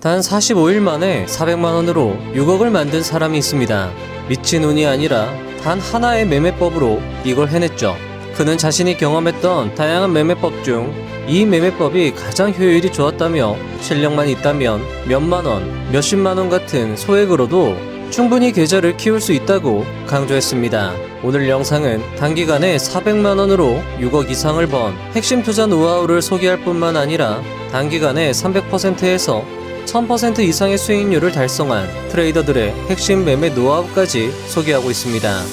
단 45일 만에 400만원으로 6억을 만든 사람이 있습니다. 미친 운이 아니라 단 하나의 매매법으로 이걸 해냈죠. 그는 자신이 경험했던 다양한 매매법 중 이 매매법이 가장 효율이 좋았다며 실력만 있다면 몇만원, 몇십만원 같은 소액으로도 충분히 계좌를 키울 수 있다고 강조했습니다. 오늘 영상은 단기간에 400만원으로 6억 이상을 번 핵심 투자 노하우를 소개할 뿐만 아니라 단기간에 300%에서 1000% 이상의 수익률을 달성한 트레이더들의 핵심 매매 노하우까지 소개하고 있습니다.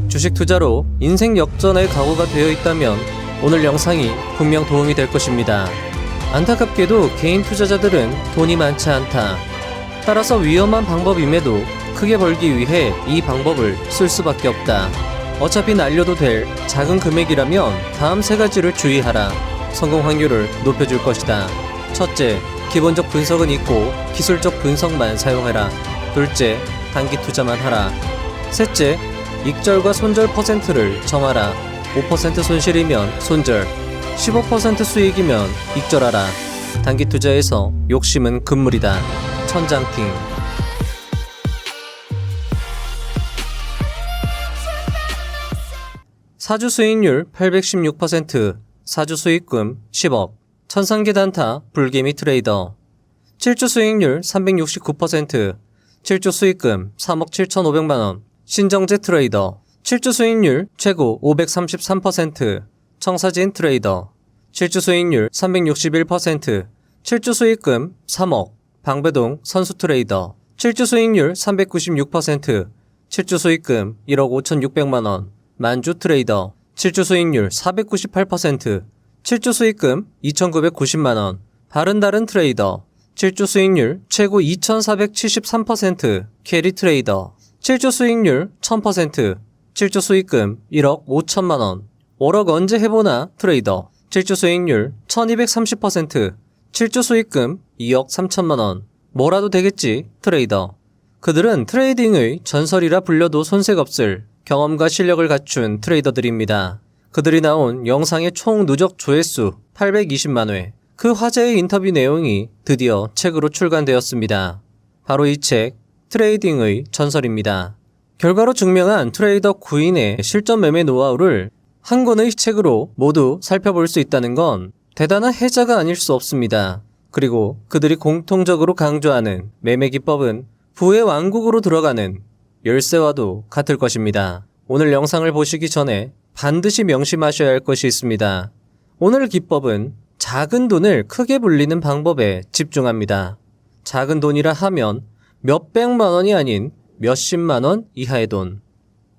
주식 투자로 인생 역전의 각오가 되어 있다면 오늘 영상이 분명 도움이 될 것입니다. 안타깝게도 개인 투자자들은 돈이 많지 않다. 따라서 위험한 방법임에도 크게 벌기 위해 이 방법을 쓸 수밖에 없다. 어차피 날려도 될 작은 금액이라면 다음 세 가지를 주의하라. 성공 확률을 높여줄 것이다. 첫째, 기본적 분석은 있고 기술적 분석만 사용해라. 둘째, 단기 투자만 하라. 셋째, 익절과 손절 퍼센트를 정하라. 5% 손실이면 손절, 15% 수익이면 익절하라. 단기 투자에서 욕심은 금물이다. 천장팅. 사주 수익률 816%, 사주 수익금 10억, 천상계 단타 불개미 트레이더. 7주 수익률 369%, 7주 수익금 3억 7,500만원, 신정재 트레이더. 7주 수익률 최고 533%, 청사진 트레이더. 7주 수익률 361%, 7주 수익금 3억, 방배동 선수 트레이더. 7주 수익률 396%, 7주 수익금 1억 5,600만원, 만주 트레이더. 7주 수익률 498%, 7주 수익금 2,990만원, 바른다른 트레이더. 7주 수익률 최고 2,473%, 캐리 트레이더. 7주 수익률 1000%, 7주 수익금 1억 5천만원, 5억 언제 해보나 트레이더. 7주 수익률 1230%, 7주 수익금 2억 3천만원, 뭐라도 되겠지 트레이더. 그들은 트레이딩의 전설이라 불려도 손색 없을 경험과 실력을 갖춘 트레이더들입니다. 그들이 나온 영상의 총 누적 조회수 820만회, 그 화제의 인터뷰 내용이 드디어 책으로 출간되었습니다. 바로 이 책, 트레이딩의 전설입니다. 결과로 증명한 트레이더 9인의 실전 매매 노하우를 한 권의 책으로 모두 살펴볼 수 있다는 건 대단한 해자가 아닐 수 없습니다. 그리고 그들이 공통적으로 강조하는 매매 기법은 부의 왕국으로 들어가는 열쇠와도 같을 것입니다. 오늘 영상을 보시기 전에 반드시 명심하셔야 할 것이 있습니다. 오늘 기법은 작은 돈을 크게 불리는 방법에 집중합니다. 작은 돈이라 하면 몇백만 원이 아닌 몇십만원 이하의 돈.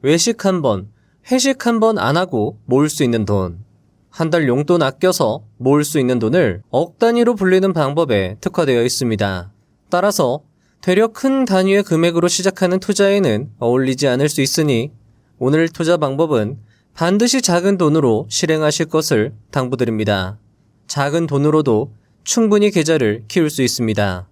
외식 한 번, 회식 한 번 안 하고 모을 수 있는 돈. 한 달 용돈 아껴서 모을 수 있는 돈을 억 단위로 불리는 방법에 특화되어 있습니다. 따라서 되려 큰 단위의 금액으로 시작하는 투자에는 어울리지 않을 수 있으니 오늘 투자 방법은 반드시 작은 돈으로 실행하실 것을 당부드립니다. 작은 돈으로도 충분히 계좌를 키울 수 있습니다.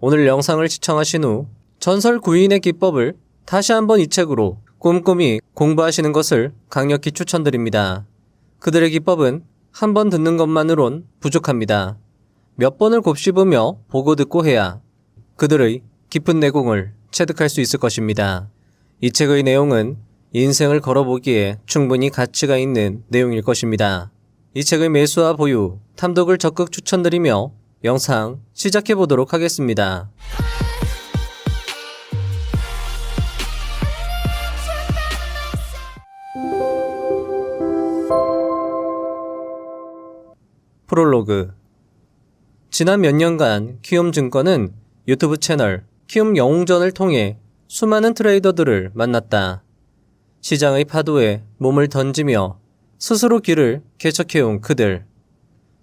오늘 영상을 시청하신 후 전설 9인의 기법을 다시 한번 이 책으로 꼼꼼히 공부하시는 것을 강력히 추천드립니다. 그들의 기법은 한 번 듣는 것만으론 부족합니다. 몇 번을 곱씹으며 보고 듣고 해야 그들의 깊은 내공을 체득할 수 있을 것입니다. 이 책의 내용은 인생을 걸어보기에 충분히 가치가 있는 내용일 것입니다. 이 책의 매수와 보유, 탐독을 적극 추천드리며 영상 시작해 보도록 하겠습니다. 프롤로그. 지난 몇 년간 키움증권은 유튜브 채널 키움 영웅전을 통해 수많은 트레이더들을 만났다. 시장의 파도에 몸을 던지며 스스로 길을 개척해온 그들.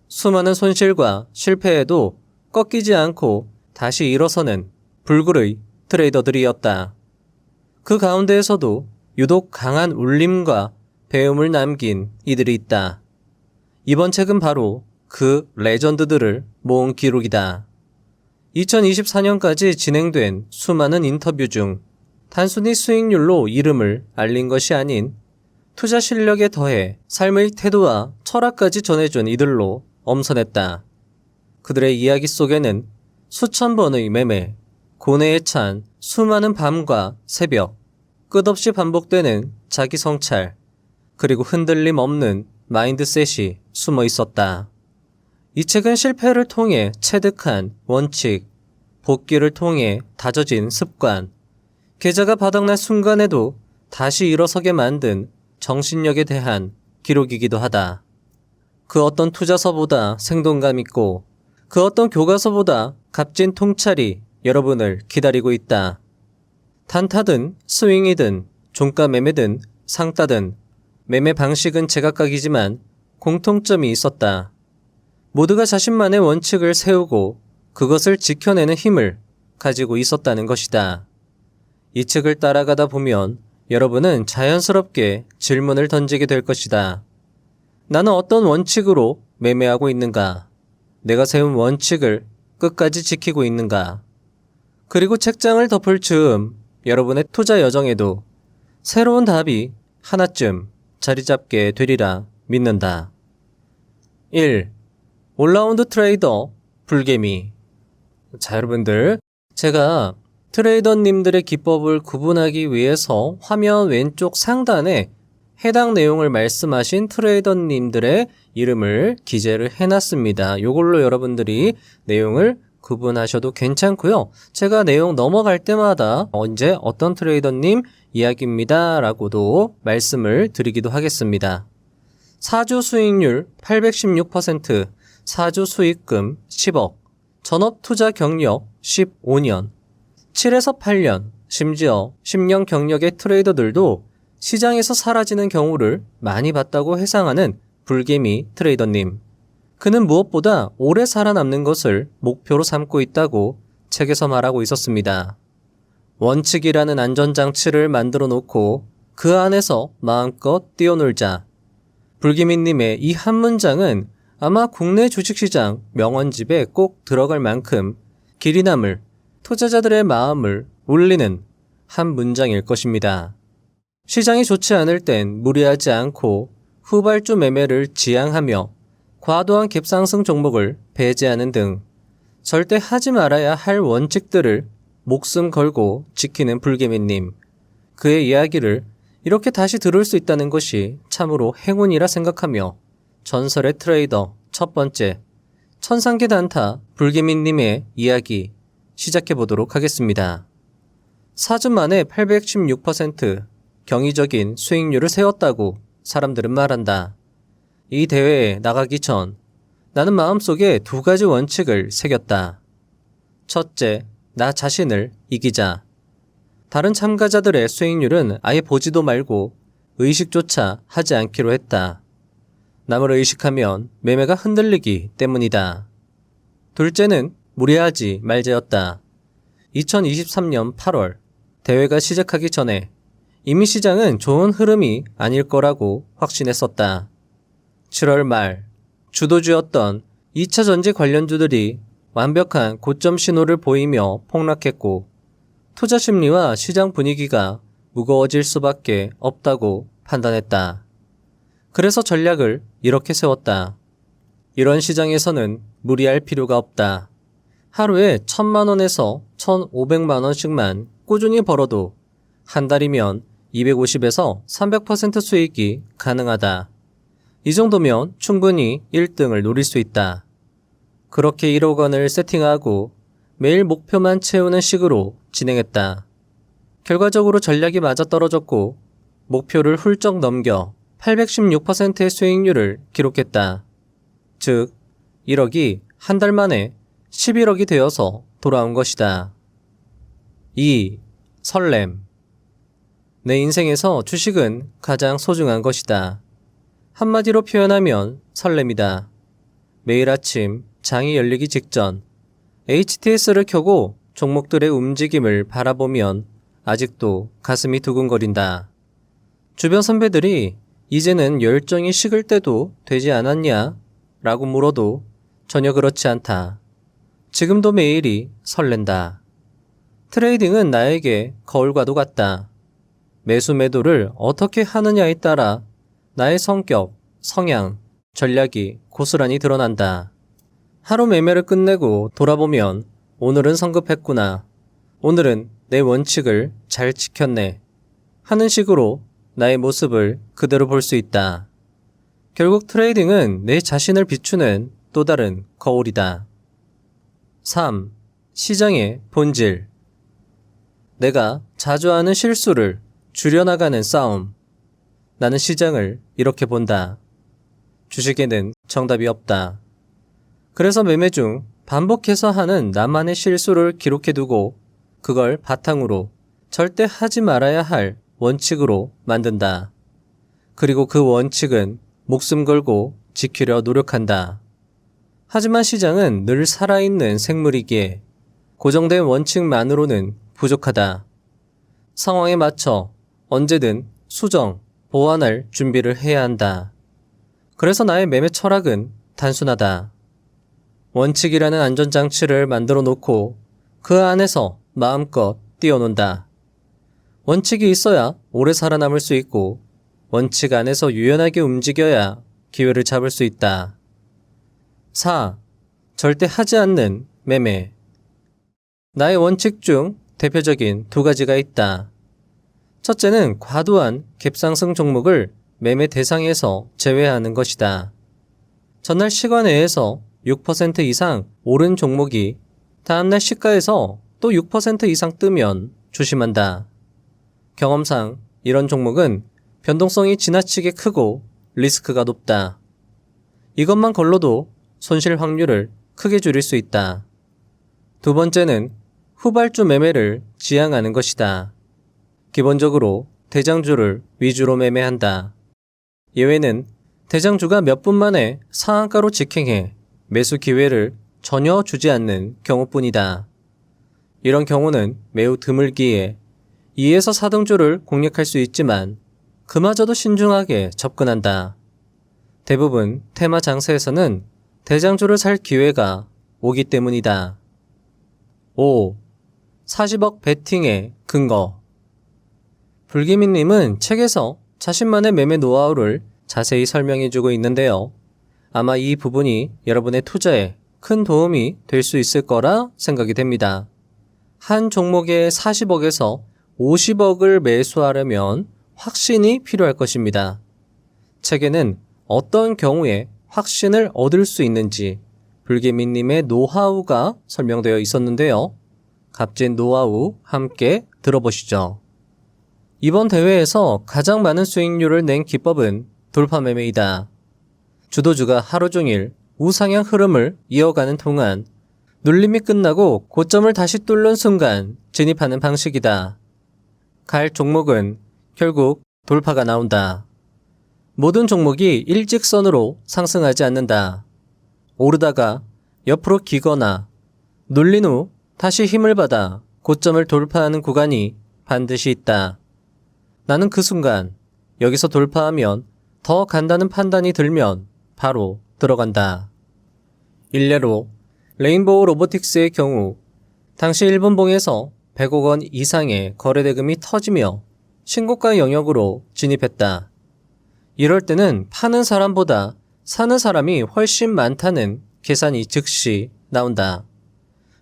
수많은 손실과 실패에도 꺾이지 않고 다시 일어서는 불굴의 트레이더들이었다. 그 가운데에서도 유독 강한 울림과 배움을 남긴 이들이 있다. 이번 책은 바로 그 레전드들을 모은 기록이다. 2024년까지 진행된 수많은 인터뷰 중 단순히 수익률로 이름을 알린 것이 아닌 투자 실력에 더해 삶의 태도와 철학까지 전해준 이들로 엄선했다. 그들의 이야기 속에는 수천 번의 매매, 고뇌에 찬 수많은 밤과 새벽, 끝없이 반복되는 자기 성찰, 그리고 흔들림 없는 마인드셋이 숨어 있었다. 이 책은 실패를 통해 체득한 원칙, 복귀를 통해 다져진 습관, 계좌가 바닥날 순간에도 다시 일어서게 만든 정신력에 대한 기록이기도 하다. 그 어떤 투자서보다 생동감 있고 그 어떤 교과서보다 값진 통찰이 여러분을 기다리고 있다. 단타든 스윙이든 종가 매매든 상따든 매매 방식은 제각각이지만 공통점이 있었다. 모두가 자신만의 원칙을 세우고 그것을 지켜내는 힘을 가지고 있었다는 것이다. 이 책을 따라가다 보면 여러분은 자연스럽게 질문을 던지게 될 것이다. 나는 어떤 원칙으로 매매하고 있는가? 내가 세운 원칙을 끝까지 지키고 있는가? 그리고 책장을 덮을 즈음 여러분의 투자 여정에도 새로운 답이 하나쯤 자리 잡게 되리라 믿는다. 1. 올라운드 트레이더 불개미. 자, 여러분들, 제가 트레이더님들의 기법을 구분하기 위해서 화면 왼쪽 상단에 해당 내용을 말씀하신 트레이더님들의 이름을 기재를 해놨습니다. 이걸로 여러분들이 내용을 구분하셔도 괜찮고요. 제가 내용 넘어갈 때마다 언제 어떤 트레이더님 이야기입니다 라고도 말씀을 드리기도 하겠습니다. 4주 수익률 816%, 4주 수익금 10억, 전업 투자 경력 15년, 7에서 8년, 심지어 10년 경력의 트레이더들도 시장에서 사라지는 경우를 많이 봤다고 회상하는 불개미 트레이더님. 그는 무엇보다 오래 살아남는 것을 목표로 삼고 있다고 책에서 말하고 있었습니다. 원칙이라는 안전장치를 만들어 놓고 그 안에서 마음껏 뛰어놀자. 불개미님의 이 한 문장은 아마 국내 주식시장 명언집에 꼭 들어갈 만큼 길이 남을 투자자들의 마음을 울리는 한 문장일 것입니다. 시장이 좋지 않을 땐 무리하지 않고 후발주 매매를 지양하며 과도한 갭상승 종목을 배제하는 등 절대 하지 말아야 할 원칙들을 목숨 걸고 지키는 불개미님. 그의 이야기를 이렇게 다시 들을 수 있다는 것이 참으로 행운이라 생각하며 전설의 트레이더 첫 번째 천상계 단타 불개미님의 이야기 시작해 보도록 하겠습니다. 4주 만에 816% 경이적인 수익률을 세웠다고 사람들은 말한다. 이 대회에 나가기 전 나는 마음속에 두 가지 원칙을 새겼다. 첫째, 나 자신을 이기자. 다른 참가자들의 수익률은 아예 보지도 말고 의식조차 하지 않기로 했다. 남을 의식하면 매매가 흔들리기 때문이다. 둘째는 무리하지 말자였다. 2023년 8월 대회가 시작하기 전에 이미 시장은 좋은 흐름이 아닐 거라고 확신했었다. 7월 말 주도주였던 2차 전지 관련주들이 완벽한 고점 신호를 보이며 폭락했고 투자 심리와 시장 분위기가 무거워질 수밖에 없다고 판단했다. 그래서 전략을 이렇게 세웠다. 이런 시장에서는 무리할 필요가 없다. 하루에 1,000만원에서 1,500만원씩만 꾸준히 벌어도 한 달이면 250에서 300% 수익이 가능하다. 이 정도면 충분히 1등을 노릴 수 있다. 그렇게 1억 원을 세팅하고 매일 목표만 채우는 식으로 진행했다. 결과적으로 전략이 맞아떨어졌고 목표를 훌쩍 넘겨 816%의 수익률을 기록했다. 즉 1억이 한 달 만에 11억이 되어서 돌아온 것이다. 2. 설렘. 내 인생에서 주식은 가장 소중한 것이다. 한마디로 표현하면 설렘이다. 매일 아침 장이 열리기 직전 HTS를 켜고 종목들의 움직임을 바라보면 아직도 가슴이 두근거린다. 주변 선배들이 이제는 열정이 식을 때도 되지 않았냐? 라고 물어도 전혀 그렇지 않다. 지금도 매일이 설렌다. 트레이딩은 나에게 거울과도 같다. 매수 매도를 어떻게 하느냐에 따라 나의 성격, 성향, 전략이 고스란히 드러난다. 하루 매매를 끝내고 돌아보면 오늘은 성급했구나. 오늘은 내 원칙을 잘 지켰네. 하는 식으로 나의 모습을 그대로 볼 수 있다. 결국 트레이딩은 내 자신을 비추는 또 다른 거울이다. 3. 시장의 본질. 내가 자주 하는 실수를 줄여나가는 싸움. 나는 시장을 이렇게 본다. 주식에는 정답이 없다. 그래서 매매 중 반복해서 하는 나만의 실수를 기록해두고 그걸 바탕으로 절대 하지 말아야 할 원칙으로 만든다. 그리고 그 원칙은 목숨 걸고 지키려 노력한다. 하지만 시장은 늘 살아있는 생물이기에 고정된 원칙만으로는 부족하다. 상황에 맞춰 언제든 수정, 보완할 준비를 해야 한다. 그래서 나의 매매 철학은 단순하다. 원칙이라는 안전장치를 만들어 놓고 그 안에서 마음껏 뛰어논다. 원칙이 있어야 오래 살아남을 수 있고 원칙 안에서 유연하게 움직여야 기회를 잡을 수 있다. 4. 절대 하지 않는 매매. 나의 원칙 중 대표적인 두 가지가 있다. 첫째는 과도한 갭상승 종목을 매매 대상에서 제외하는 것이다. 전날 시간외에서 6% 이상 오른 종목이 다음날 시가에서 또 6% 이상 뜨면 조심한다. 경험상 이런 종목은 변동성이 지나치게 크고 리스크가 높다. 이것만 걸러도 손실 확률을 크게 줄일 수 있다. 두 번째는 후발주 매매를 지향하는 것이다. 기본적으로 대장주를 위주로 매매한다. 예외는 대장주가 몇 분 만에 상한가로 직행해 매수 기회를 전혀 주지 않는 경우뿐이다. 이런 경우는 매우 드물기에 2에서 4등주를 공략할 수 있지만 그마저도 신중하게 접근한다. 대부분 테마 장세에서는 대장주를 살 기회가 오기 때문이다. 5. 40억 베팅의 근거. 불기민님은 책에서 자신만의 매매 노하우를 자세히 설명해주고 있는데요. 아마 이 부분이 여러분의 투자에 큰 도움이 될 수 있을 거라 생각이 됩니다. 한 종목에 40억에서 50억을 매수하려면 확신이 필요할 것입니다. 책에는 어떤 경우에 확신을 얻을 수 있는지 불기민님의 노하우가 설명되어 있었는데요. 값진 노하우 함께 들어보시죠. 이번 대회에서 가장 많은 수익률을 낸 기법은 돌파 매매이다. 주도주가 하루 종일 우상향 흐름을 이어가는 동안 눌림이 끝나고 고점을 다시 뚫는 순간 진입하는 방식이다. 갈 종목은 결국 돌파가 나온다. 모든 종목이 일직선으로 상승하지 않는다. 오르다가 옆으로 기거나 눌린 후 다시 힘을 받아 고점을 돌파하는 구간이 반드시 있다. 나는 그 순간 여기서 돌파하면 더 간다는 판단이 들면 바로 들어간다. 일례로 레인보우 로보틱스의 경우 당시 일본봉에서 100억 원 이상의 거래대금이 터지며 신고가 영역으로 진입했다. 이럴 때는 파는 사람보다 사는 사람이 훨씬 많다는 계산이 즉시 나온다.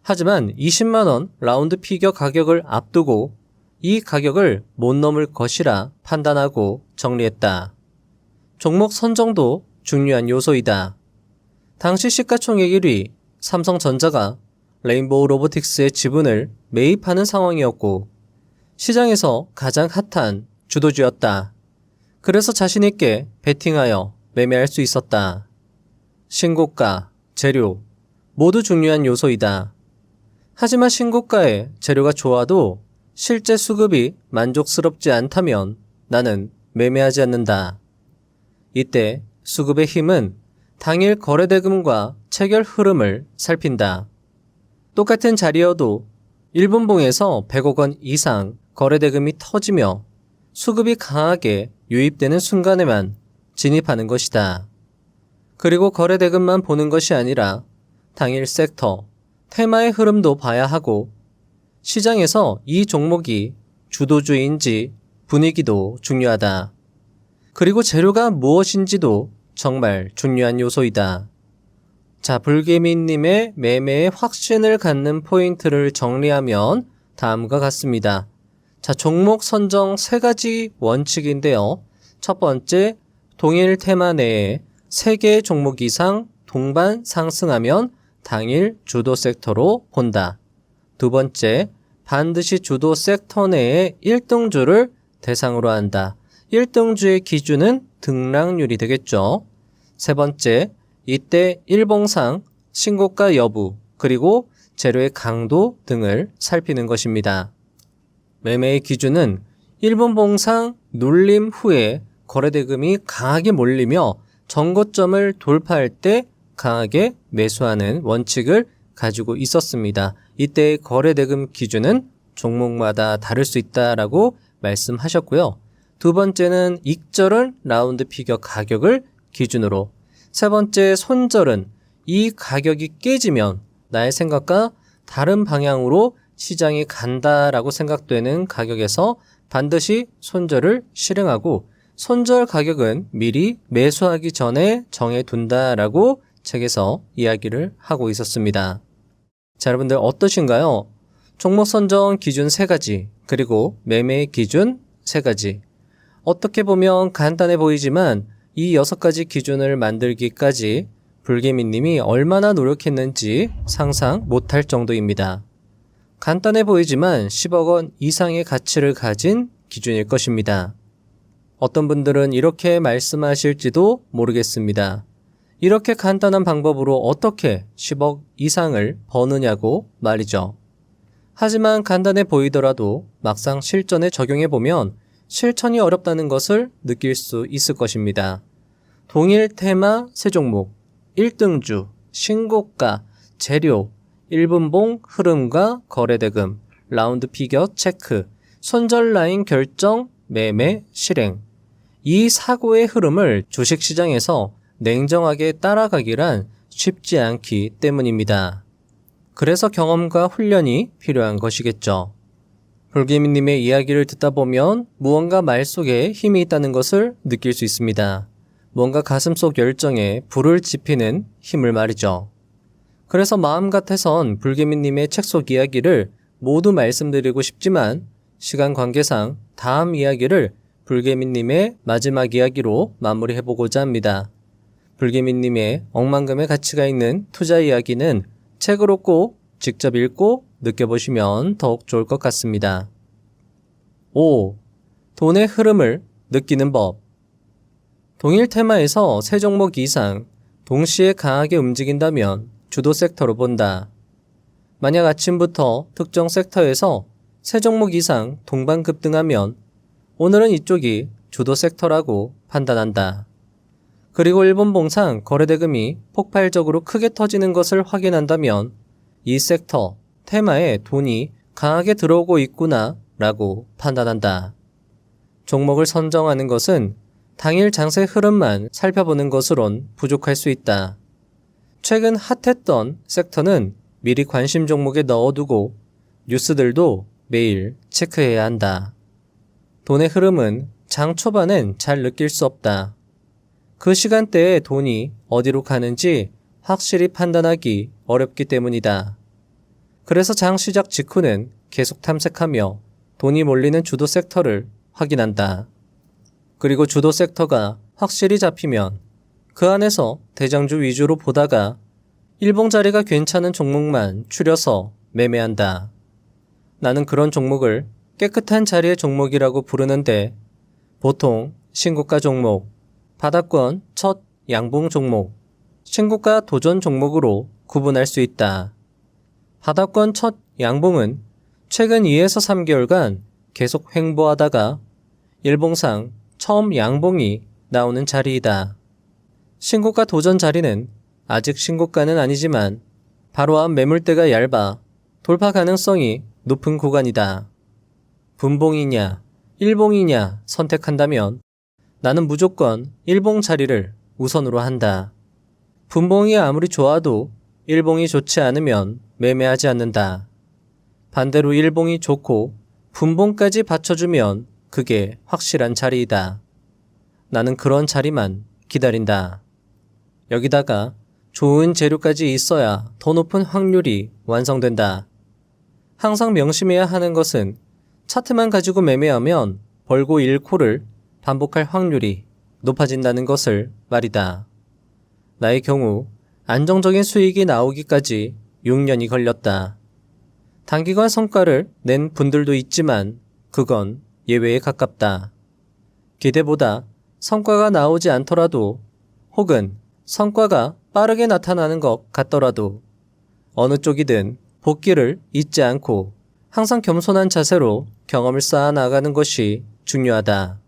하지만 20만원 라운드 피겨 가격을 앞두고 이 가격을 못 넘을 것이라 판단하고 정리했다. 종목 선정도 중요한 요소이다. 당시 시가총액 1위 삼성전자가 레인보우 로보틱스의 지분을 매입하는 상황이었고 시장에서 가장 핫한 주도주였다. 그래서 자신있게 베팅하여 매매할 수 있었다. 신고가, 재료 모두 중요한 요소이다. 하지만 신고가에 재료가 좋아도 실제 수급이 만족스럽지 않다면 나는 매매하지 않는다. 이때 수급의 힘은 당일 거래대금과 체결 흐름을 살핀다. 똑같은 자리여도 일본봉에서 100억 원 이상 거래대금이 터지며 수급이 강하게 유입되는 순간에만 진입하는 것이다. 그리고 거래대금만 보는 것이 아니라 당일 섹터, 테마의 흐름도 봐야 하고 시장에서 이 종목이 주도주인지 분위기도 중요하다. 그리고 재료가 무엇인지도 정말 중요한 요소이다. 자, 불개미님의 매매에 확신을 갖는 포인트를 정리하면 다음과 같습니다. 자, 종목 선정 3가지 원칙인데요. 첫 번째, 동일 테마 내에 3개의 종목 이상 동반 상승하면 당일 주도 섹터로 본다. 두 번째, 반드시 주도 섹터 내에 1등주를 대상으로 한다. 1등주의 기준은 등락률이 되겠죠. 세 번째, 이때 일봉상 신고가 여부 그리고 재료의 강도 등을 살피는 것입니다. 매매의 기준은 일봉상 눌림 후에 거래대금이 강하게 몰리며 전고점을 돌파할 때 강하게 매수하는 원칙을 가지고 있었습니다. 이때의 거래대금 기준은 종목마다 다를 수 있다라고 말씀하셨고요. 두 번째는 익절은 라운드 피겨 가격을 기준으로, 세 번째 손절은 이 가격이 깨지면 나의 생각과 다른 방향으로 시장이 간다라고 생각되는 가격에서 반드시 손절을 실행하고, 손절 가격은 미리 매수하기 전에 정해둔다라고 책에서 이야기를 하고 있었습니다. 자, 여러분들 어떠신가요? 종목 선정 기준 3가지, 그리고 매매 기준 3가지. 어떻게 보면 간단해 보이지만 이 6가지 기준을 만들기까지 불개미님이 얼마나 노력했는지 상상 못할 정도입니다. 간단해 보이지만 10억 원 이상의 가치를 가진 기준일 것입니다. 어떤 분들은 이렇게 말씀하실지도 모르겠습니다. 이렇게 간단한 방법으로 어떻게 10억 이상을 버느냐고 말이죠. 하지만 간단해 보이더라도 막상 실전에 적용해보면 실천이 어렵다는 것을 느낄 수 있을 것입니다. 동일 테마 3종목, 1등주, 신고가, 재료, 1분봉 흐름과 거래대금, 라운드 피겨 체크, 손절 라인 결정, 매매 실행. 이 사고의 흐름을 주식시장에서 냉정하게 따라가기란 쉽지 않기 때문입니다. 그래서 경험과 훈련이 필요한 것이겠죠. 불개미님의 이야기를 듣다 보면 무언가 말 속에 힘이 있다는 것을 느낄 수 있습니다. 뭔가 가슴속 열정에 불을 지피는 힘을 말이죠. 그래서 마음 같아선 불개미님의 책 속 이야기를 모두 말씀드리고 싶지만 시간 관계상 다음 이야기를 불개미님의 마지막 이야기로 마무리해보고자 합니다. 불개미님의 억만금의 가치가 있는 투자 이야기는 책으로 꼭 직접 읽고 느껴보시면 더욱 좋을 것 같습니다. 5. 돈의 흐름을 느끼는 법. 동일 테마에서 3종목 이상 동시에 강하게 움직인다면 주도 섹터로 본다. 만약 아침부터 특정 섹터에서 3종목 이상 동반 급등하면 오늘은 이쪽이 주도 섹터라고 판단한다. 그리고 일본봉상 거래대금이 폭발적으로 크게 터지는 것을 확인한다면 이 섹터, 테마에 돈이 강하게 들어오고 있구나 라고 판단한다. 종목을 선정하는 것은 당일 장세 흐름만 살펴보는 것으론 부족할 수 있다. 최근 핫했던 섹터는 미리 관심 종목에 넣어두고 뉴스들도 매일 체크해야 한다. 돈의 흐름은 장 초반엔 잘 느낄 수 없다. 그 시간대에 돈이 어디로 가는지 확실히 판단하기 어렵기 때문이다. 그래서 장 시작 직후는 계속 탐색하며 돈이 몰리는 주도 섹터를 확인한다. 그리고 주도 섹터가 확실히 잡히면 그 안에서 대장주 위주로 보다가 일봉 자리가 괜찮은 종목만 추려서 매매한다. 나는 그런 종목을 깨끗한 자리의 종목이라고 부르는데 보통 신고가 종목, 바닥권 첫 양봉 종목, 신고가 도전 종목으로 구분할 수 있다. 바닥권 첫 양봉은 최근 2에서 3개월간 계속 횡보하다가 일봉상 처음 양봉이 나오는 자리이다. 신고가 도전 자리는 아직 신고가는 아니지만 바로 앞 매물대가 얇아 돌파 가능성이 높은 구간이다. 분봉이냐, 일봉이냐 선택한다면 나는 무조건 일봉 자리를 우선으로 한다. 분봉이 아무리 좋아도 일봉이 좋지 않으면 매매하지 않는다. 반대로 일봉이 좋고 분봉까지 받쳐주면 그게 확실한 자리이다. 나는 그런 자리만 기다린다. 여기다가 좋은 재료까지 있어야 더 높은 확률이 완성된다. 항상 명심해야 하는 것은 차트만 가지고 매매하면 벌고 잃고를 반복할 확률이 높아진다는 것을 말이다. 나의 경우 안정적인 수익이 나오기까지 6년이 걸렸다. 단기간 성과를 낸 분들도 있지만 그건 예외에 가깝다. 기대보다 성과가 나오지 않더라도 혹은 성과가 빠르게 나타나는 것 같더라도 어느 쪽이든 복귀를 잊지 않고 항상 겸손한 자세로 경험을 쌓아 나가는 것이 중요하다.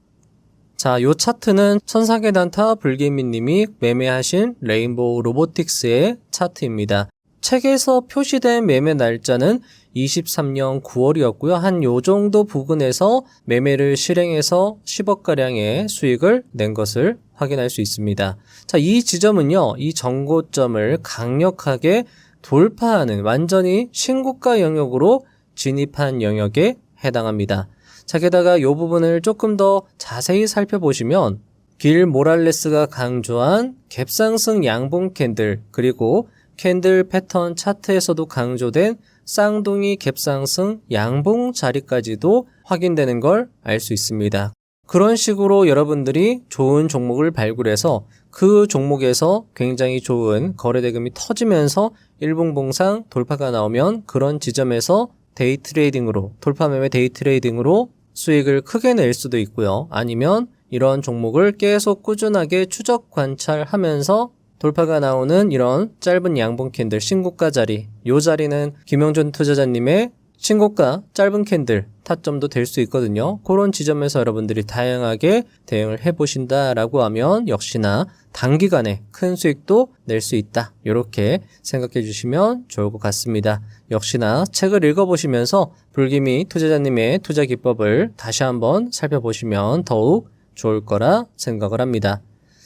자, 요 차트는 천상계단타 불개미님이 매매하신 레인보우 로보틱스의 차트입니다. 책에서 표시된 매매 날짜는 23년 9월이었고요. 한 요 정도 부근에서 매매를 실행해서 10억가량의 수익을 낸 것을 확인할 수 있습니다. 자, 이 지점은요, 이 정고점을 강력하게 돌파하는 완전히 신고가 영역으로 진입한 영역에 해당합니다. 자, 게다가 이 부분을 조금 더 자세히 살펴보시면 빌 모랄레스가 강조한 갭상승 양봉 캔들, 그리고 캔들 패턴 차트에서도 강조된 쌍둥이 갭상승 양봉 자리까지도 확인되는 걸 알 수 있습니다. 그런 식으로 여러분들이 좋은 종목을 발굴해서 그 종목에서 굉장히 좋은 거래대금이 터지면서 일봉봉상 돌파가 나오면 그런 지점에서 데이 트레이딩으로, 돌파 매매 데이 트레이딩으로 수익을 크게 낼 수도 있고요. 아니면 이런 종목을 계속 꾸준하게 추적 관찰하면서 돌파가 나오는 이런 짧은 양봉 캔들 신고가 자리, 요 자리는 김영준 투자자님의 신고가 짧은 캔들 타점도 될 수 있거든요. 그런 지점에서 여러분들이 다양하게 대응을 해보신다라고 하면 역시나 단기간에 큰 수익도 낼 수 있다. 이렇게 생각해 주시면 좋을 것 같습니다. 역시나 책을 읽어보시면서 불기미 투자자님의 투자 기법을 다시 한번 살펴보시면 더욱 좋을 거라 생각을 합니다.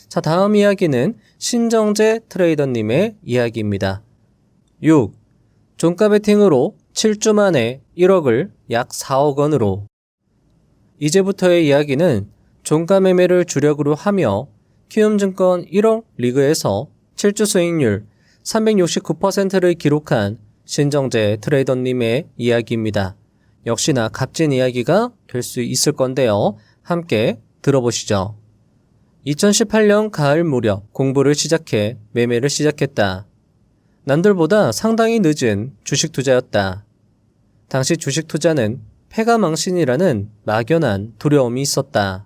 자, 다음 이야기는 신정재 트레이더님의 이야기입니다. 6. 종가 베팅으로 7주 만에 1억을 약 4억 원으로. 이제부터의 이야기는 종가 매매를 주력으로 하며 키움증권 1억 리그에서 7주 수익률 369%를 기록한 신정재 트레이더님의 이야기입니다. 역시나 값진 이야기가 될 수 있을 건데요. 함께 들어보시죠. 2018년 가을 무렵 공부를 시작해 매매를 시작했다. 남들보다 상당히 늦은 주식 투자였다. 당시 주식 투자는 패가망신이라는 막연한 두려움이 있었다.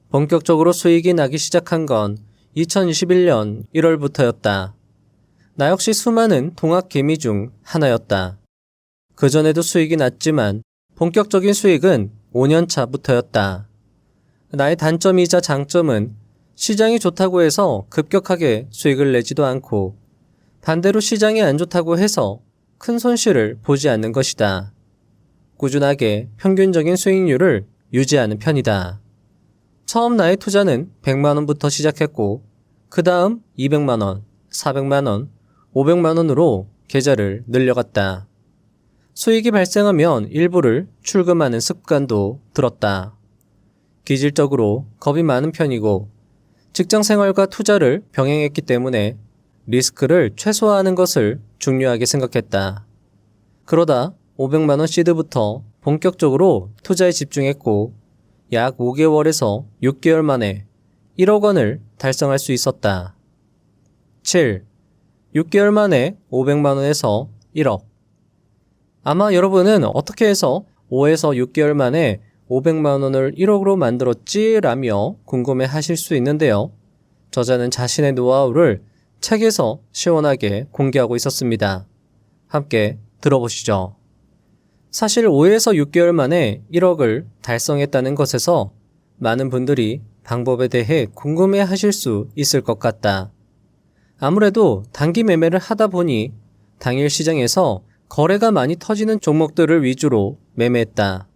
본격적으로 수익이 나기 시작한 건 2021년 1월부터였다. 나 역시 수많은 동학 개미 중 하나였다. 그전에도 수익이 났지만 본격적인 수익은 5년 차부터였다. 나의 단점이자 장점은 시장이 좋다고 해서 급격하게 수익을 내지도 않고 반대로 시장이 안 좋다고 해서 큰 손실을 보지 않는 것이다. 꾸준하게 평균적인 수익률을 유지하는 편이다. 처음 나의 투자는 100만원부터 시작했고 그 다음 200만원, 400만원, 500만원으로 계좌를 늘려갔다. 수익이 발생하면 일부를 출금하는 습관도 들었다. 기질적으로 겁이 많은 편이고 직장 생활과 투자를 병행했기 때문에 리스크를 최소화하는 것을 중요하게 생각했다. 그러다 500만원 시드부터 본격적으로 투자에 집중했고 약 5개월에서 6개월 만에 1억 원을 달성할 수 있었다. 7. 6개월 만에 500만원에서 1억. 아마 여러분은 어떻게 해서 5에서 6개월 만에 500만원을 1억으로 만들었지? 라며 궁금해 하실 수 있는데요. 저자는 자신의 노하우를 책에서 시원하게 공개하고 있었습니다. 함께 들어보시죠. 사실 5에서 6개월 만에 1억을 달성했다는 것에서 많은 분들이 방법에 대해 궁금해 하실 수 있을 것 같다. 아무래도 단기 매매를 하다 보니 당일 시장에서 거래가 많이 터지는 종목들을 위주로 매매했다.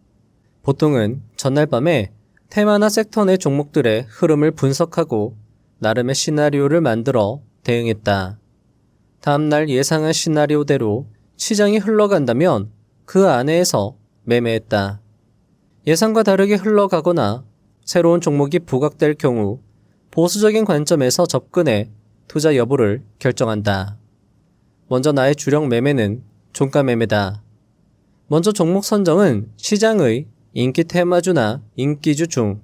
보통은 전날 밤에 테마나 섹터 내 종목들의 흐름을 분석하고 나름의 시나리오를 만들어 대응했다. 다음날 예상한 시나리오대로 시장이 흘러간다면 그 안에서 매매했다. 예상과 다르게 흘러가거나 새로운 종목이 부각될 경우 보수적인 관점에서 접근해 투자 여부를 결정한다. 먼저 나의 주력 매매는 종가 매매다. 먼저 종목 선정은 시장의 인기 테마주나 인기주 중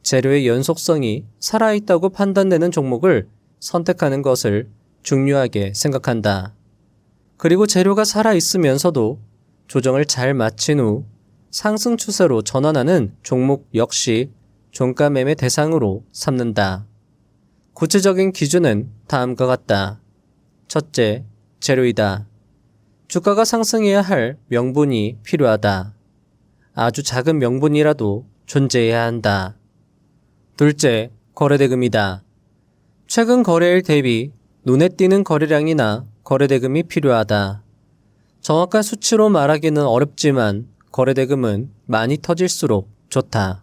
재료의 연속성이 살아있다고 판단되는 종목을 선택하는 것을 중요하게 생각한다. 그리고 재료가 살아있으면서도 조정을 잘 마친 후 상승 추세로 전환하는 종목 역시 종가 매매 대상으로 삼는다. 구체적인 기준은 다음과 같다. 첫째, 재료이다. 주가가 상승해야 할 명분이 필요하다. 아주 작은 명분이라도 존재해야 한다. 둘째, 거래대금이다. 최근 거래일 대비 눈에 띄는 거래량이나 거래대금이 필요하다. 정확한 수치로 말하기는 어렵지만 거래대금은 많이 터질수록 좋다.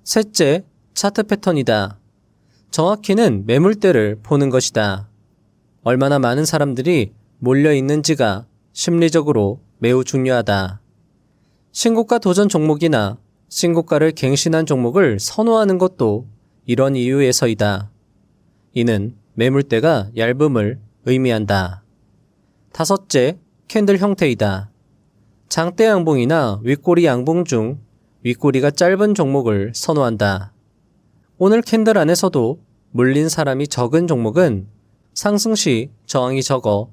셋째, 차트 패턴이다. 정확히는 매물대를 보는 것이다. 얼마나 많은 사람들이 몰려 있는지가 심리적으로 매우 중요하다. 신고가 도전 종목이나 신고가를 갱신한 종목을 선호하는 것도 이런 이유에서이다. 이는 매물대가 얇음을 의미한다. 다섯째, 캔들 형태이다. 장대 양봉이나 윗꼬리 양봉 중 윗꼬리가 짧은 종목을 선호한다. 오늘 캔들 안에서도 물린 사람이 적은 종목은 상승 시 저항이 적어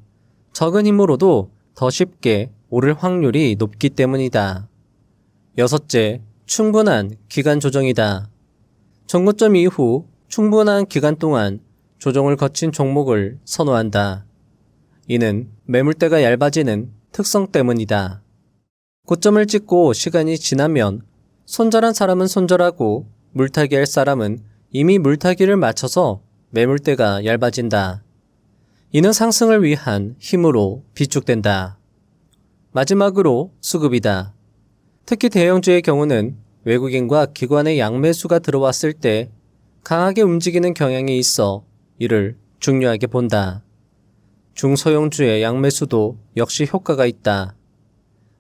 적은 힘으로도 더 쉽게 오를 확률이 높기 때문이다. 여섯째, 충분한 기간 조정이다. 정고점 이후 충분한 기간 동안 조정을 거친 종목을 선호한다. 이는 매물대가 얇아지는 특성 때문이다. 고점을 찍고 시간이 지나면 손절한 사람은 손절하고 물타기 할 사람은 이미 물타기를 마쳐서 매물대가 얇아진다. 이는 상승을 위한 힘으로 비축된다. 마지막으로 수급이다. 특히 대형주의 경우는 외국인과 기관의 양매수가 들어왔을 때 강하게 움직이는 경향이 있어 이를 중요하게 본다. 중소형주의 양매수도 역시 효과가 있다.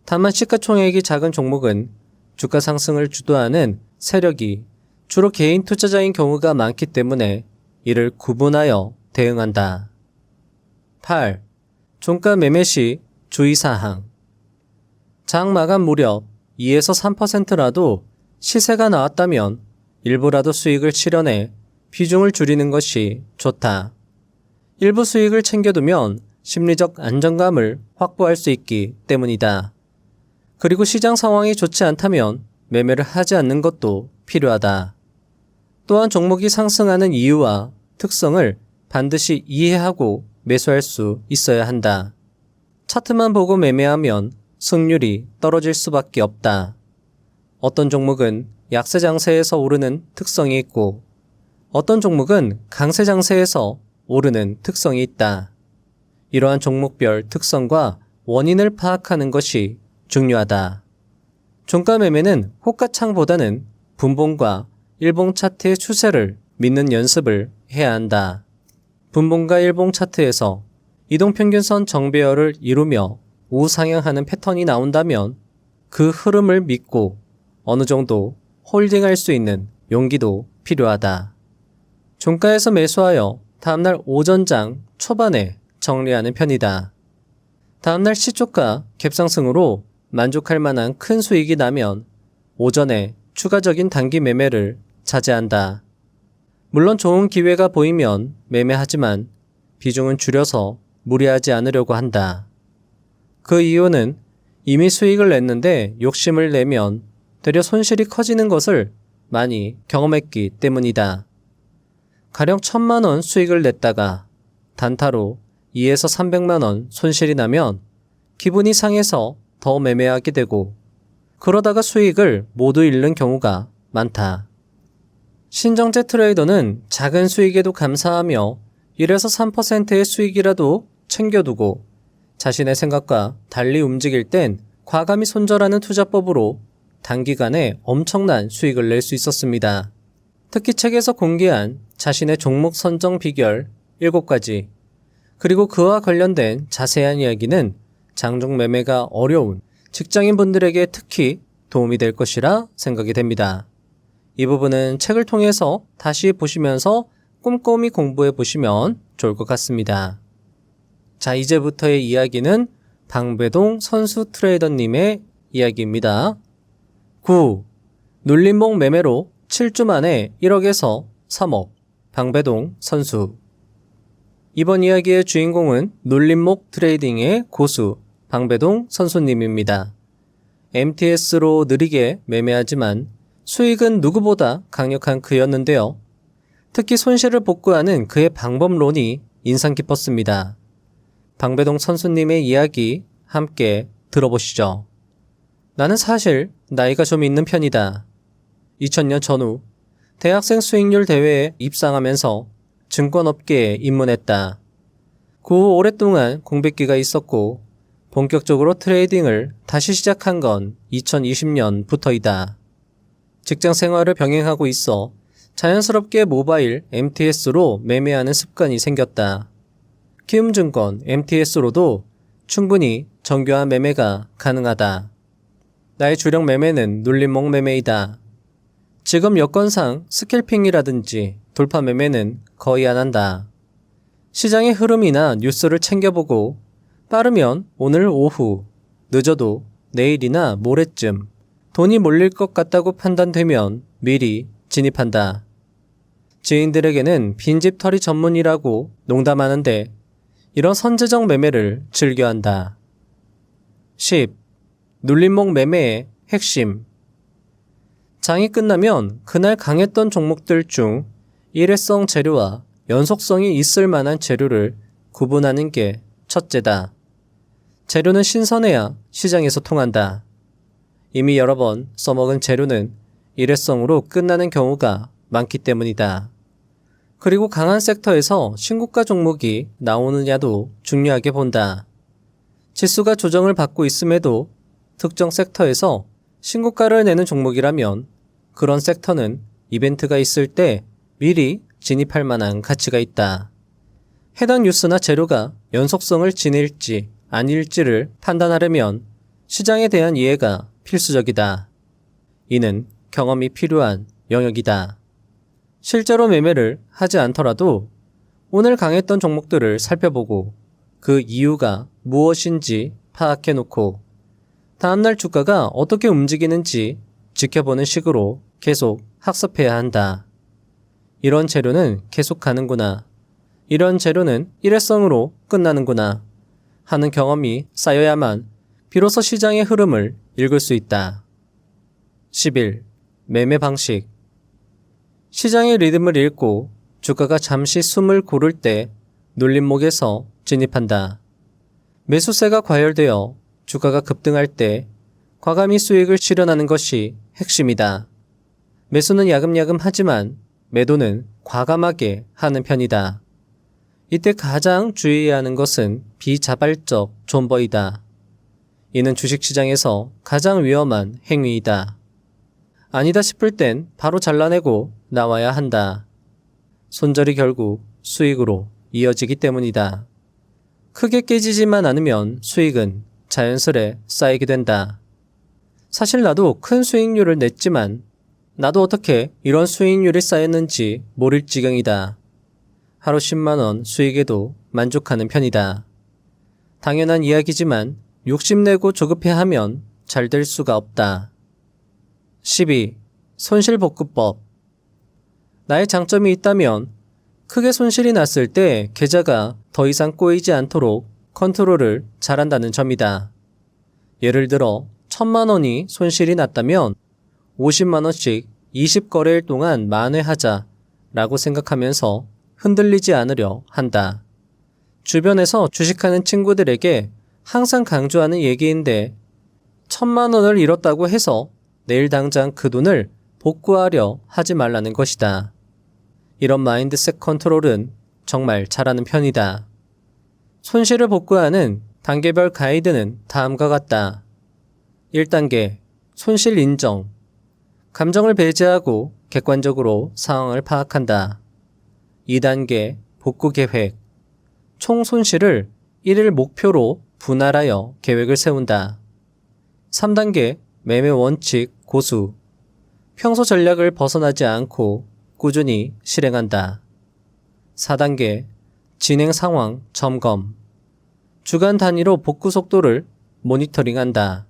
다만 시가총액이 작은 종목은 주가 상승을 주도하는 세력이 주로 개인 투자자인 경우가 많기 때문에 이를 구분하여 대응한다. 8. 종가 매매 시 주의사항. 장 마감 무렵 2에서 3%라도 시세가 나왔다면 일부라도 수익을 실현해 비중을 줄이는 것이 좋다. 일부 수익을 챙겨두면 심리적 안정감을 확보할 수 있기 때문이다. 그리고 시장 상황이 좋지 않다면 매매를 하지 않는 것도 필요하다. 또한 종목이 상승하는 이유와 특성을 반드시 이해하고 매수할 수 있어야 한다. 차트만 보고 매매하면 승률이 떨어질 수밖에 없다. 어떤 종목은 약세 장세에서 오르는 특성이 있고 어떤 종목은 강세 장세에서 오르는 특성이 있다. 이러한 종목별 특성과 원인을 파악하는 것이 중요하다. 종가 매매는 호가창보다는 분봉과 일봉 차트의 추세를 믿는 연습을 해야 한다. 분봉과 일봉 차트에서 이동평균선 정배열을 이루며 우상향하는 패턴이 나온다면 그 흐름을 믿고 어느 정도 홀딩할 수 있는 용기도 필요하다. 종가에서 매수하여 다음날 오전장 초반에 정리하는 편이다. 다음날 시초가 갭상승으로 만족할 만한 큰 수익이 나면 오전에 추가적인 단기 매매를 자제한다. 물론 좋은 기회가 보이면 매매하지만 비중은 줄여서 무리하지 않으려고 한다. 그 이유는 이미 수익을 냈는데 욕심을 내면 되려 손실이 커지는 것을 많이 경험했기 때문이다. 가령 1,000만원 수익을 냈다가 단타로 2에서 300만원 손실이 나면 기분이 상해서 더 매매하게 되고 그러다가 수익을 모두 잃는 경우가 많다. 신정재 트레이더는 작은 수익에도 감사하며 1에서 3%의 수익이라도 챙겨두고 자신의 생각과 달리 움직일 땐 과감히 손절하는 투자법으로 단기간에 엄청난 수익을 낼 수 있었습니다. 특히 책에서 공개한 자신의 종목 선정 비결 7가지, 그리고 그와 관련된 자세한 이야기는 장중 매매가 어려운 직장인분들에게 특히 도움이 될 것이라 생각이 됩니다. 이 부분은 책을 통해서 다시 보시면서 꼼꼼히 공부해 보시면 좋을 것 같습니다. 자, 이제부터의 이야기는 방배동 선수 트레이더님의 이야기입니다. 9. 눌림목 매매로 7주 만에 1억에서 3억. 방배동 선수. 이번 이야기의 주인공은 눌림목 트레이딩의 고수 방배동 선수님입니다. MTS로 느리게 매매하지만 수익은 누구보다 강력한 그였는데요. 특히 손실을 복구하는 그의 방법론이 인상 깊었습니다. 방배동 선수님의 이야기 함께 들어보시죠. 나는 사실 나이가 좀 있는 편이다. 2000년 전후 대학생 수익률 대회에 입상하면서 증권업계에 입문했다. 그 후 오랫동안 공백기가 있었고 본격적으로 트레이딩을 다시 시작한 건 2020년부터이다. 직장 생활을 병행하고 있어 자연스럽게 모바일 MTS로 매매하는 습관이 생겼다. 키움증권 MTS로도 충분히 정교한 매매가 가능하다. 나의 주력 매매는 눌림목 매매이다. 지금 여건상 스캘핑이라든지 돌파 매매는 거의 안 한다. 시장의 흐름이나 뉴스를 챙겨보고 빠르면 오늘 오후, 늦어도 내일이나 모레쯤 돈이 몰릴 것 같다고 판단되면 미리 진입한다. 지인들에게는 빈집털이 전문이라고 농담하는데 이런 선제적 매매를 즐겨한다. 10. 눌림목 매매의 핵심. 장이 끝나면 그날 강했던 종목들 중 일회성 재료와 연속성이 있을 만한 재료를 구분하는 게 첫째다. 재료는 신선해야 시장에서 통한다. 이미 여러 번 써먹은 재료는 일회성으로 끝나는 경우가 많기 때문이다. 그리고 강한 섹터에서 신고가 종목이 나오느냐도 중요하게 본다. 지수가 조정을 받고 있음에도 특정 섹터에서 신고가를 내는 종목이라면 그런 섹터는 이벤트가 있을 때 미리 진입할 만한 가치가 있다. 해당 뉴스나 재료가 연속성을 지닐지 아닐지를 판단하려면 시장에 대한 이해가 필수적이다. 이는 경험이 필요한 영역이다. 실제로 매매를 하지 않더라도 오늘 강했던 종목들을 살펴보고 그 이유가 무엇인지 파악해 놓고 다음날 주가가 어떻게 움직이는지 지켜보는 식으로 계속 학습해야 한다. 이런 재료는 계속 가는구나. 이런 재료는 일회성으로 끝나는구나. 하는 경험이 쌓여야만 비로소 시장의 흐름을 읽을 수 있다. 11. 매매 방식. 시장의 리듬을 읽고 주가가 잠시 숨을 고를 때 눌림목에서 진입한다. 매수세가 과열되어 주가가 급등할 때 과감히 수익을 실현하는 것이 핵심이다. 매수는 야금야금 하지만 매도는 과감하게 하는 편이다. 이때 가장 주의해야 하는 것은 비자발적 존버이다. 이는 주식시장에서 가장 위험한 행위이다. 아니다 싶을 땐 바로 잘라내고 나와야 한다. 손절이 결국 수익으로 이어지기 때문이다. 크게 깨지지만 않으면 수익은 자연스레 쌓이게 된다. 사실 나도 큰 수익률을 냈지만 나도 어떻게 이런 수익률이 쌓였는지 모를 지경이다. 하루 10만원 수익에도 만족하는 편이다. 당연한 이야기지만 욕심내고 조급해하면 잘 될 수가 없다. 12. 손실복구법. 나의 장점이 있다면 크게 손실이 났을 때 계좌가 더 이상 꼬이지 않도록 컨트롤을 잘한다는 점이다. 예를 들어 1000만원이 손실이 났다면 50만원씩 20거래일 동안 만회하자 라고 생각하면서 흔들리지 않으려 한다. 주변에서 주식하는 친구들에게 항상 강조하는 얘기인데 1000만원을 잃었다고 해서 내일 당장 그 돈을 복구하려 하지 말라는 것이다. 이런 마인드셋 컨트롤은 정말 잘하는 편이다. 손실을 복구하는 단계별 가이드는 다음과 같다. 1단계, 손실 인정. 감정을 배제하고 객관적으로 상황을 파악한다. 2단계, 복구 계획. 총 손실을 1일 목표로 분할하여 계획을 세운다. 3단계, 매매 원칙 고수. 평소 전략을 벗어나지 않고 꾸준히 실행한다. 4단계 진행 상황 점검. 주간 단위로 복구 속도를 모니터링한다.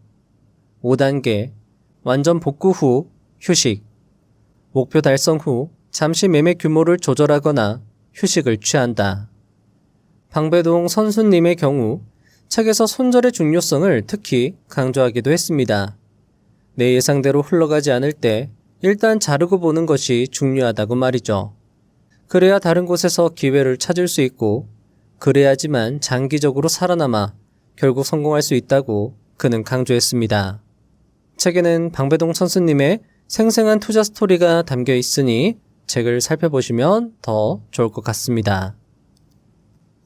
5단계 완전 복구 후 휴식. 목표 달성 후 잠시 매매 규모를 조절하거나 휴식을 취한다. 방배동 선수님의 경우 책에서 손절의 중요성을 특히 강조하기도 했습니다. 내 예상대로 흘러가지 않을 때 일단 자르고 보는 것이 중요하다고 말이죠. 그래야 다른 곳에서 기회를 찾을 수 있고 그래야지만 장기적으로 살아남아 결국 성공할 수 있다고 그는 강조했습니다. 책에는 방배동 선수님의 생생한 투자 스토리가 담겨 있으니 책을 살펴보시면 더 좋을 것 같습니다.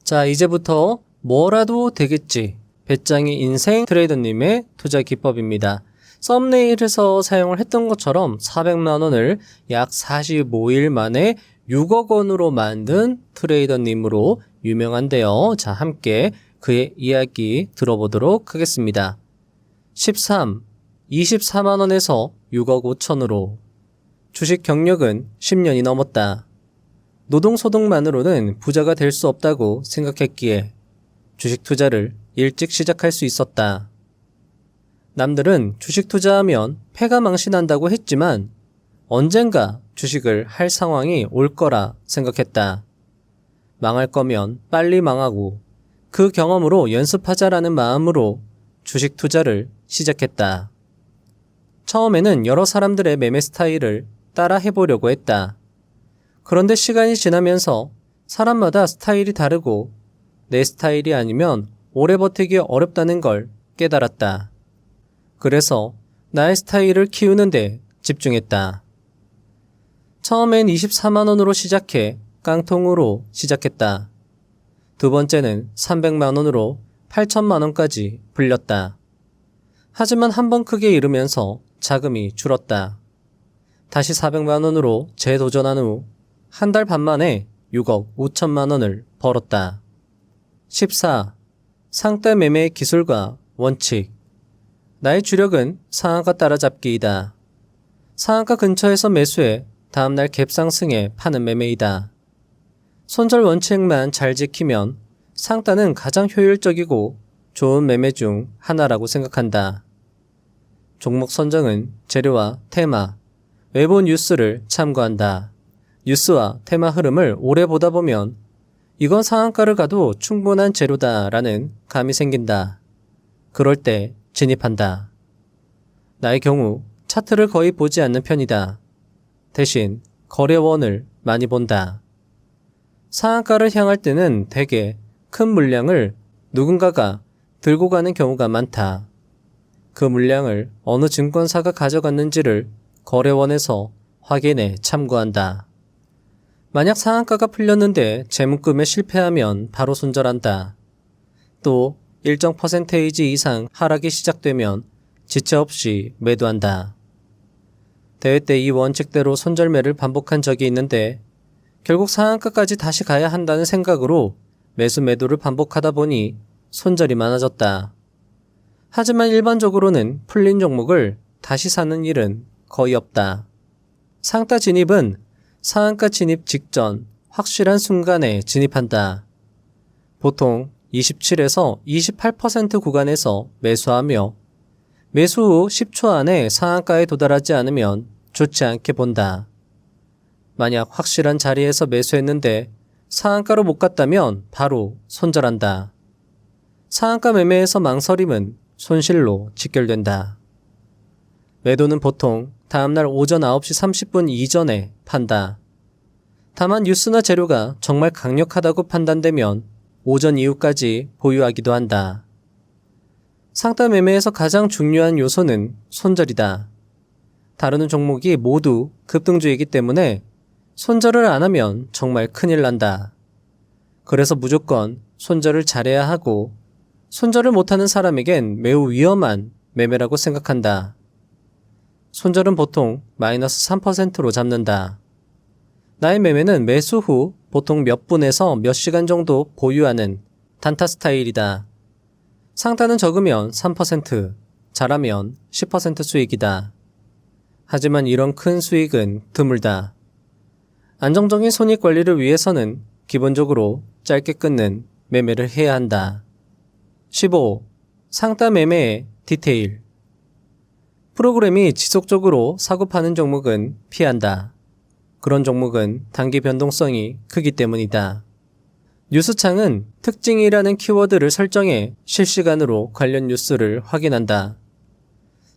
자, 이제부터 뭐라도 되겠지. 배짱이 인생 트레이더님의 투자 기법입니다. 썸네일에서 사용을 했던 것처럼 400만원을 약 45일 만에 6억 원으로 만든 트레이더님으로 유명한데요. 자, 함께 그의 이야기 들어보도록 하겠습니다. 13, 24만원에서 6억 5천으로. 주식 경력은 10년이 넘었다. 노동소득만으로는 부자가 될 수 없다고 생각했기에 주식 투자를 일찍 시작할 수 있었다. 남들은 주식 투자하면 패가 망신한다고 했지만 언젠가 주식을 할 상황이 올 거라 생각했다. 망할 거면 빨리 망하고 그 경험으로 연습하자라는 마음으로 주식 투자를 시작했다. 처음에는 여러 사람들의 매매 스타일을 따라 해보려고 했다. 그런데 시간이 지나면서 사람마다 스타일이 다르고 내 스타일이 아니면 오래 버티기 어렵다는 걸 깨달았다. 그래서 나의 스타일을 키우는데 집중했다. 처음엔 24만원으로 시작해 깡통으로 시작했다. 두 번째는 300만원으로 8천만원까지 불렸다. 하지만 한 번 크게 잃으면서 자금이 줄었다. 다시 400만원으로 재도전한 후 한 달 반 만에 6억 5천만원을 벌었다. 14. 상따 매매 기술과 원칙. 나의 주력은 상한가 따라잡기이다. 상한가 근처에서 매수해 다음날 갭상승에 파는 매매이다. 손절 원칙만 잘 지키면 상따는 가장 효율적이고 좋은 매매 중 하나라고 생각한다. 종목 선정은 재료와 테마, 외부 뉴스를 참고한다. 뉴스와 테마 흐름을 오래 보다 보면 이건 상한가를 가도 충분한 재료다라는 감이 생긴다. 그럴 때 진입한다. 나의 경우 차트를 거의 보지 않는 편이다. 대신 거래원을 많이 본다. 상한가를 향할 때는 대개 큰 물량을 누군가가 들고 가는 경우가 많다. 그 물량을 어느 증권사가 가져갔는지를 거래원에서 확인해 참고한다. 만약 상한가가 풀렸는데 재묶음에 실패하면 바로 손절한다. 또 일정 퍼센테이지 이상 하락이 시작되면 지체 없이 매도한다. 대회 때 이 원칙대로 손절매를 반복한 적이 있는데 결국 상한가까지 다시 가야 한다는 생각으로 매수 매도를 반복하다 보니 손절이 많아졌다. 하지만 일반적으로는 풀린 종목을 다시 사는 일은 거의 없다. 상따 진입은 상한가 진입 직전 확실한 순간에 진입한다. 보통 27에서 28% 구간에서 매수하며 매수 후 10초 안에 상한가에 도달하지 않으면 좋지 않게 본다. 만약 확실한 자리에서 매수했는데 상한가로 못 갔다면 바로 손절한다. 상한가 매매에서 망설임은 손실로 직결된다. 매도는 보통 다음날 오전 9시 30분 이전에 판다. 다만 뉴스나 재료가 정말 강력하다고 판단되면 오전 이후까지 보유하기도 한다. 상따 매매에서 가장 중요한 요소는 손절이다. 다루는 종목이 모두 급등주이기 때문에 손절을 안 하면 정말 큰일 난다. 그래서 무조건 손절을 잘해야 하고 손절을 못하는 사람에겐 매우 위험한 매매라고 생각한다. 손절은 보통 마이너스 3%로 잡는다. 나의 매매는 매수 후 보통 몇 분에서 몇 시간 정도 보유하는 단타 스타일이다. 상따는 적으면 3%, 잘하면 10% 수익이다. 하지만 이런 큰 수익은 드물다. 안정적인 손익 관리를 위해서는 기본적으로 짧게 끊는 매매를 해야 한다. 15. 상따 매매의 디테일. 프로그램이 지속적으로 사고 파는 종목은 피한다. 그런 종목은 단기 변동성이 크기 때문이다. 뉴스창은 특징이라는 키워드를 설정해 실시간으로 관련 뉴스를 확인한다.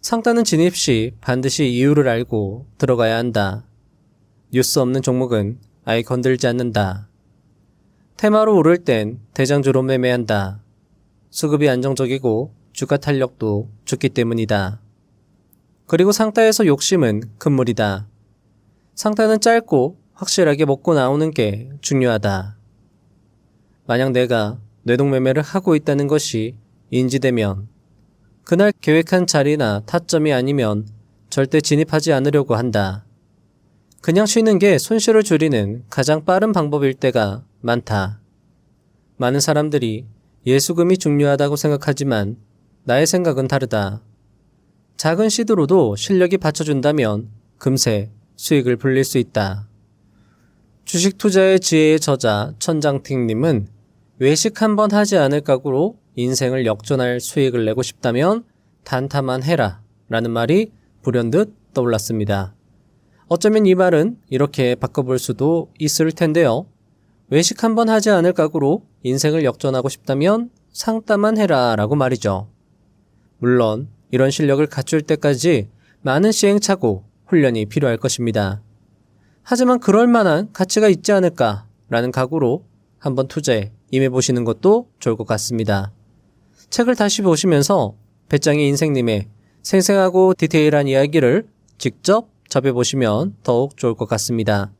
상따는 진입 시 반드시 이유를 알고 들어가야 한다. 뉴스 없는 종목은 아예 건들지 않는다. 테마로 오를 땐 대장주로 매매한다. 수급이 안정적이고 주가 탄력도 좋기 때문이다. 그리고 상따에서 욕심은 금물이다. 상따는 짧고 확실하게 먹고 나오는 게 중요하다. 만약 내가 뇌동매매를 하고 있다는 것이 인지되면 그날 계획한 자리나 타점이 아니면 절대 진입하지 않으려고 한다. 그냥 쉬는 게 손실을 줄이는 가장 빠른 방법일 때가 많다. 많은 사람들이 예수금이 중요하다고 생각하지만 나의 생각은 다르다. 작은 시드로도 실력이 받쳐준다면 금세 수익을 불릴 수 있다. 주식 투자의 지혜의 저자 천장택님은 외식 한번 하지 않을 각오로 인생을 역전할 수익을 내고 싶다면 단타만 해라 라는 말이 불현듯 떠올랐습니다. 어쩌면 이 말은 이렇게 바꿔볼 수도 있을 텐데요. 외식 한번 하지 않을 각오로 인생을 역전하고 싶다면 상따만 해라 라고 말이죠. 물론 이런 실력을 갖출 때까지 많은 시행착오, 훈련이 필요할 것입니다. 하지만 그럴 만한 가치가 있지 않을까 라는 각오로 한번 투자에 임해보시는 것도 좋을 것 같습니다. 책을 다시 보시면서 배짱이 인생님의 생생하고 디테일한 이야기를 직접 접해보시면 더욱 좋을 것 같습니다.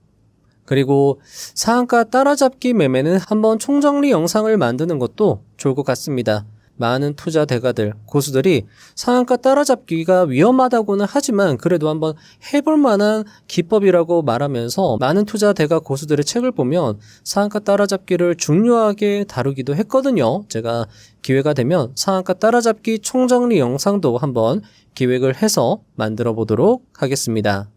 그리고 상한가 따라잡기 매매는 한번 총정리 영상을 만드는 것도 좋을 것 같습니다. 많은 투자 대가들, 고수들이 상한가 따라잡기가 위험하다고는 하지만 그래도 한번 해볼 만한 기법이라고 말하면서 많은 투자 대가 고수들의 책을 보면 상한가 따라잡기를 중요하게 다루기도 했거든요. 제가 기회가 되면 상한가 따라잡기 총정리 영상도 한번 기획을 해서 만들어 보도록 하겠습니다.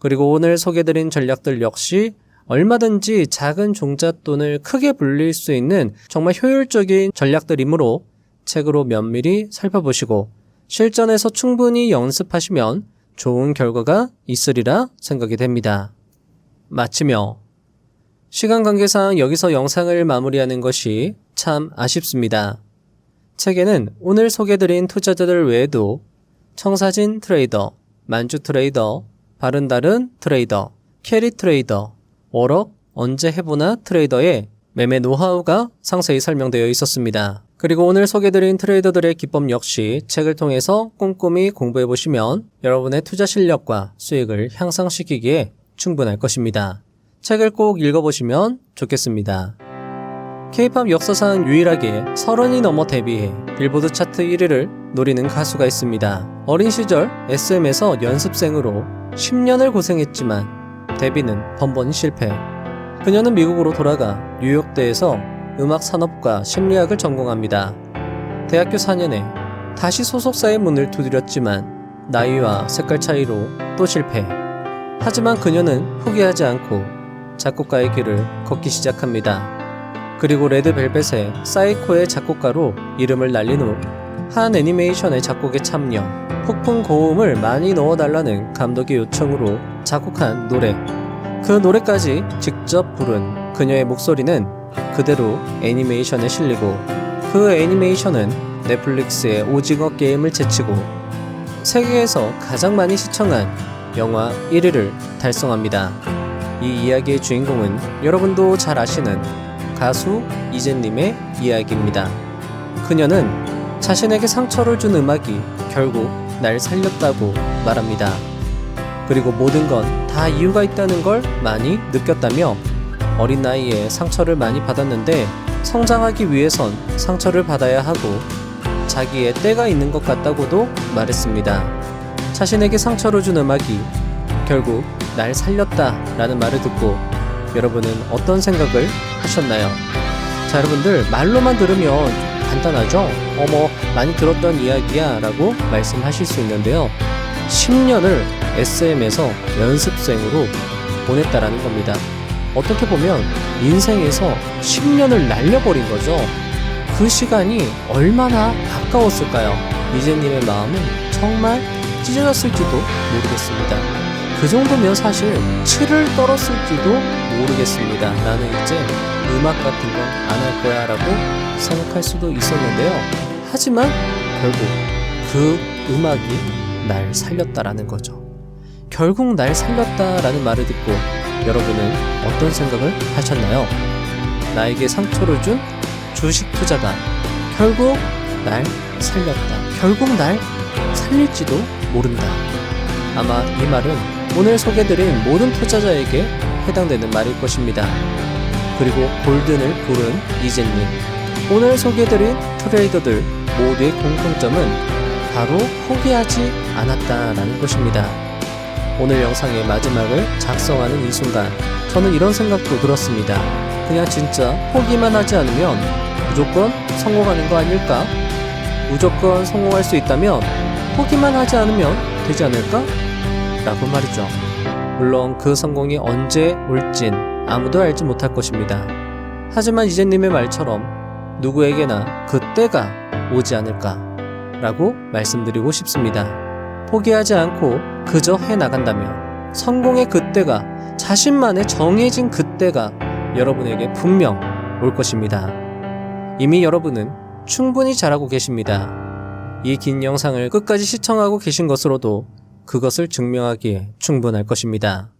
그리고 오늘 소개드린 전략들 역시 얼마든지 작은 종잣돈을 크게 불릴 수 있는 정말 효율적인 전략들이므로 책으로 면밀히 살펴보시고 실전에서 충분히 연습하시면 좋은 결과가 있으리라 생각이 됩니다. 마치며 시간 관계상 여기서 영상을 마무리하는 것이 참 아쉽습니다. 책에는 오늘 소개드린 투자자들 외에도 청사진 트레이더, 만주 트레이더, 바른다른 트레이더, 캐리 트레이더, 워럭, 언제 해보나 트레이더의 매매 노하우가 상세히 설명되어 있었습니다. 그리고 오늘 소개드린 트레이더들의 기법 역시 책을 통해서 꼼꼼히 공부해보시면 여러분의 투자 실력과 수익을 향상시키기에 충분할 것입니다. 책을 꼭 읽어보시면 좋겠습니다. K-POP 역사상 유일하게 30이 넘어 데뷔해 빌보드 차트 1위를 노리는 가수가 있습니다. 어린 시절 SM에서 연습생으로 10년을 고생했지만 데뷔는 번번이 실패. 그녀는 미국으로 돌아가 뉴욕대에서 음악산업과 심리학을 전공합니다. 대학교 4년에 다시 소속사의 문을 두드렸지만 나이와 색깔 차이로 또 실패. 하지만 그녀는 포기하지 않고 작곡가의 길을 걷기 시작합니다. 그리고 레드벨벳의 사이코의 작곡가로 이름을 날린 후 한 애니메이션의 작곡에 참여, 폭풍 고음을 많이 넣어달라는 감독의 요청으로 작곡한 노래. 그 노래까지 직접 부른 그녀의 목소리는 그대로 애니메이션에 실리고 그 애니메이션은 넷플릭스의 오징어 게임을 제치고 세계에서 가장 많이 시청한 영화 1위를 달성합니다. 이 이야기의 주인공은 여러분도 잘 아시는 가수 이재님의 이야기입니다. 그녀는 자신에게 상처를 준 음악이 결국 날 살렸다고 말합니다. 그리고 모든 건 다 이유가 있다는 걸 많이 느꼈다며 어린 나이에 상처를 많이 받았는데 성장하기 위해선 상처를 받아야 하고 자기의 때가 있는 것 같다고도 말했습니다. 자신에게 상처를 준 음악이 결국 날 살렸다라는 말을 듣고 여러분은 어떤 생각을 하셨나요? 자, 여러분들 말로만 들으면 간단하죠? 많이 들었던 이야기야 라고 말씀하실 수 있는데요. 10년을 SM에서 연습생으로 보냈다라는 겁니다. 어떻게 보면 인생에서 10년을 날려버린 거죠. 그 시간이 얼마나 가까웠을까요? 이재님의 마음은 정말 찢어졌을지도 모르겠습니다. 그 정도면 사실 치를 떨었을지도 모르겠습니다. 나는 이제 음악 같은 건 안 할 거야 라고 생각할 수도 있었는데요. 하지만 결국 그 음악이 날 살렸다라는 거죠. 결국 날 살렸다라는 말을 듣고 여러분은 어떤 생각을 하셨나요? 나에게 상처를 준 주식 투자가 결국 날 살렸다. 결국 날 살릴지도 모른다. 아마 이 말은 오늘 소개드린 모든 투자자에게 해당되는 말일 것입니다. 그리고 골든을 고른 이재님, 오늘 소개드린 트레이더들 모두의 공통점은 바로 포기하지 않았다라는 것입니다. 오늘 영상의 마지막을 작성하는 이 순간 저는 이런 생각도 들었습니다. 그냥 진짜 포기만 하지 않으면 무조건 성공하는 거 아닐까? 무조건 성공할 수 있다면 포기만 하지 않으면 되지 않을까? 라고 말이죠. 물론 그 성공이 언제 올진 아무도 알지 못할 것입니다. 하지만 이재님의 말처럼 누구에게나 그때가 오지 않을까? 라고 말씀드리고 싶습니다. 포기하지 않고 그저 해나간다면 성공의 그때가, 자신만의 정해진 그때가 여러분에게 분명 올 것입니다. 이미 여러분은 충분히 잘하고 계십니다. 이 긴 영상을 끝까지 시청하고 계신 것으로도 그것을 증명하기에 충분할 것입니다.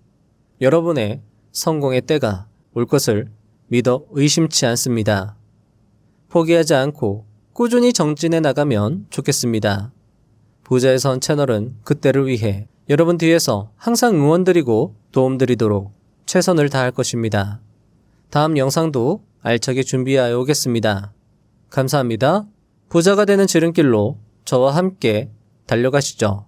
여러분의 성공의 때가 올 것을 믿어 의심치 않습니다. 포기하지 않고 꾸준히 정진해 나가면 좋겠습니다. 부자의 선 채널은 그때를 위해 여러분 뒤에서 항상 응원드리고 도움드리도록 최선을 다할 것입니다. 다음 영상도 알차게 준비하여 오겠습니다. 감사합니다. 부자가 되는 지름길로 저와 함께 달려가시죠.